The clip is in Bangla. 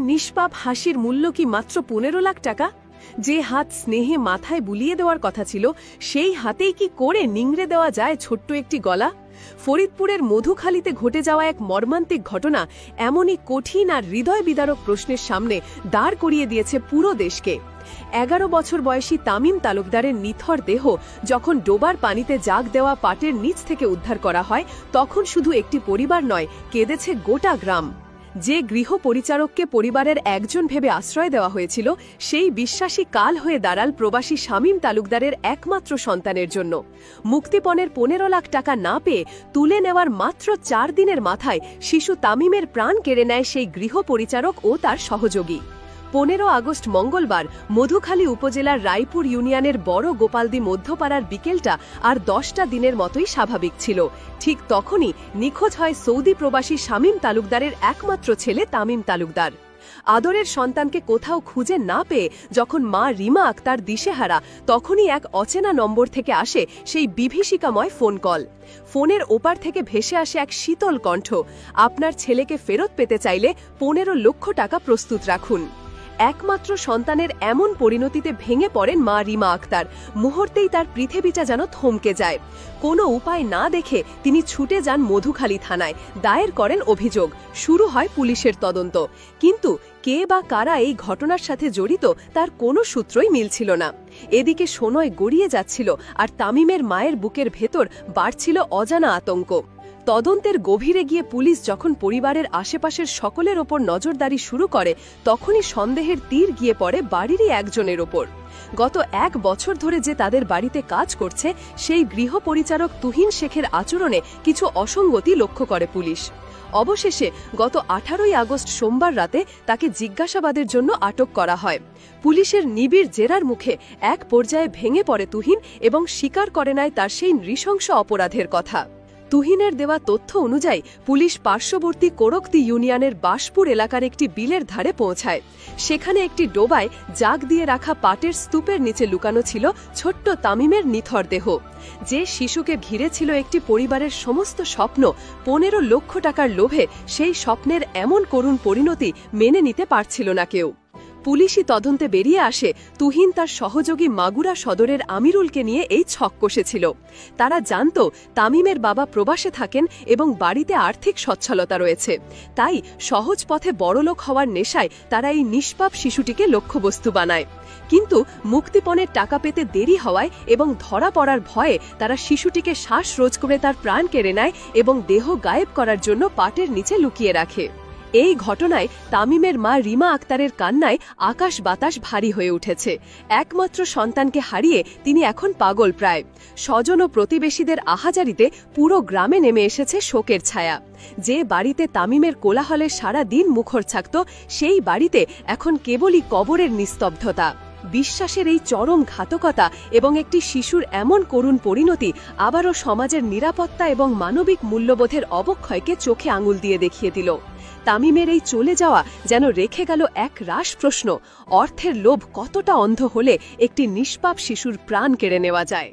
নিষ্পাপ হাসির মূল্য কি মাত্র 15 লাখ টাকা? যে হাত স্নেহে মাথায় বুলিয়ে দেওয়ার কথা ছিল, সেই হাতেই কি করে নিংড়ে দেওয়া যায় ছোট্ট একটি গলা? ফরিদপুরের মধুখালীতে ঘটে যাওয়া এক মর্মান্তিক ঘটনা এমনই কঠিন আর হৃদয় বিদারক প্রশ্নের সামনে দাঁড় করিয়ে দিয়েছে পুরো দেশকে। 11 বছর বয়সী তামিম তালুকদারের নিথর দেহ যখন ডোবার পানিতে জাগ দেওয়া পাটের নিচ থেকে উদ্ধার করা হয়, তখন শুধু একটি পরিবার নয়, কেঁদেছে গোটা গ্রাম। যে গৃহ পরিচারককে পরিবারের একজন ভেবে আশ্রয় দেওয়া হয়েছিল, সেই বিশ্বাসী কাল হয়ে দাঁড়াল প্রবাসী শামীম তালুকদারের একমাত্র সন্তানের জন্য। মুক্তিপণের 15 লাখ টাকা না পেয়ে তুলে নেওয়ার মাত্র 4 দিনের মাথায় শিশু তামিমের প্রাণ কেড়ে নেয় সেই গৃহ পরিচারক ও তার সহযোগী। 15 আগস্ট মঙ্গলবার মধুখালী উপজেলার রায়পুর ইউনিয়নের বড় গোপালদি মধ্যপাড়ার বিকেলটা আর 10টা দিনের মতোই স্বাভাবিক ছিল। ঠিক তখনই নিখোঁজ হয় সৌদি প্রবাসী শামীম তালুকদারের একমাত্র ছেলে তামিম তালুকদার। আদরের সন্তানকে কোথাও খুঁজে না পেয়ে যখন মা রিমা আক্তার দিশেহারা, তখনই এক অচেনা নম্বর থেকে আসে সেই বিভীষিকাময় ফোন কল। ফোনের ওপার থেকে ভেসে আসে এক শীতল কণ্ঠ, আপনার ছেলেকে ফেরত পেতে চাইলে 15 লক্ষ টাকা প্রস্তুত রাখুন। একমাত্র সন্তানের এমন পরিণতিতে ভেঙে পড়েন মা রিমা আক্তার। মুহূর্তেই তার পৃথিবীটা যেন থমকে যায়। কোনো উপায় না দেখে তিনি ছুটে যান মধুখালী থানায়, দায়ের করেন অভিযোগ। শুরু হয় পুলিশের তদন্ত, কিন্তু কে বা কারা এই ঘটনার সাথে জড়িত তার কোনো সূত্রই মিলছিল না। এদিকে সময় গড়িয়ে যাচ্ছিল আর তামিমের মায়ের বুকের ভেতর বাড়ছিল অজানা আতঙ্ক। তদন্তের গভীরে গিয়ে পুলিশ যখন পরিবারের আশেপাশের সকলের ওপর নজরদারি শুরু করে, তখনই সন্দেহের তীর গিয়ে পড়ে বাড়িরই একজনের ওপর। গত 1 বছর ধরে যে তাদের বাড়িতে কাজ করছে, সেই গৃহ পরিচারক তুহিন শেখের আচরণে কিছু অসঙ্গতি লক্ষ্য করে পুলিশ। অবশেষে গত 18 আগস্ট সোমবার রাতে তাকে জিজ্ঞাসাবাদের জন্য আটক করা হয়। পুলিশের নিবিড় জেরার মুখে এক পর্যায়ে ভেঙে পড়ে তুহিন এবং স্বীকার করে নেয় তার সেই নৃশংস অপরাধের কথা। তুহিনের দেওয়া তথ্য অনুযায়ী পুলিশ পার্শ্ববর্তী কোরকতি ইউনিয়নের বাসপুর এলাকার একটি বিলের ধারে পৌঁছায়। সেখানে একটি ডোবায় জাগ দিয়ে রাখা পাটের স্তূপের নিচে লুকানো ছিল ছোট্ট তামিমের নিথর দেহ। যে শিশুকে ঘিরে ছিল একটি পরিবারের সমস্ত স্বপ্ন, 15 লক্ষ টাকার লোভে সেই স্বপ্নের এমন করুণ পরিণতি মেনে নিতে পারছিল না কেউ। পুলিশি তদন্তে বেরিয়ে আসে তুহিন তার সহযোগী মাগুরা সদরের আমিরুলকে নিয়ে এই ছক কষেছিল। তারা জানত তামিমের বাবা প্রবাসে থাকেন এবং বাড়িতে আর্থিক সচ্ছলতা রয়েছে, তাই সহজ পথে বড়লোক হওয়ার নেশায় তারা এই নিষ্পাপ শিশুটিকে লক্ষ্যবস্তু বানায়। কিন্তু মুক্তিপণের টাকা পেতে দেরি হওয়ায় এবং ধরা পড়ার ভয়ে তারা শিশুটিকে শ্বাসরোধ করে তার প্রাণ কেড়ে নেয় এবং দেহ গায়েব করার জন্য পাটের নিচে লুকিয়ে রাখে। এই ঘটনায় তামিমের মা রিমা আক্তারের কান্নায় আকাশ বাতাস ভারী হয়ে উঠেছে। একমাত্র সন্তানকে হারিয়ে তিনি এখন পাগল প্রায়। স্বজন ও প্রতিবেশীদের আহাজারিতে পুরো গ্রামে নেমে এসেছে শোকের ছায়া। যে বাড়িতে তামিমের কোলাহলে সারা দিন মুখর থাকত, সেই বাড়িতে এখন কেবলই কবরের নিস্তব্ধতা। বিশ্বাসের এই চরম ঘাতকতা এবং একটি শিশুর এমন করুণ পরিণতি আবারও সমাজের নিরাপত্তা এবং মানবিক মূল্যবোধের অবক্ষয়কে চোখে আঙুল দিয়ে দেখিয়ে দিল। তামিমের এই চলে যাওয়া যেন রেখে গেল এক রাশ প্রশ্ন, অর্থের লোভ কতটা অন্ধ হলে একটি নিষ্পাপ শিশুর প্রাণ কেড়ে নেওয়া যায়।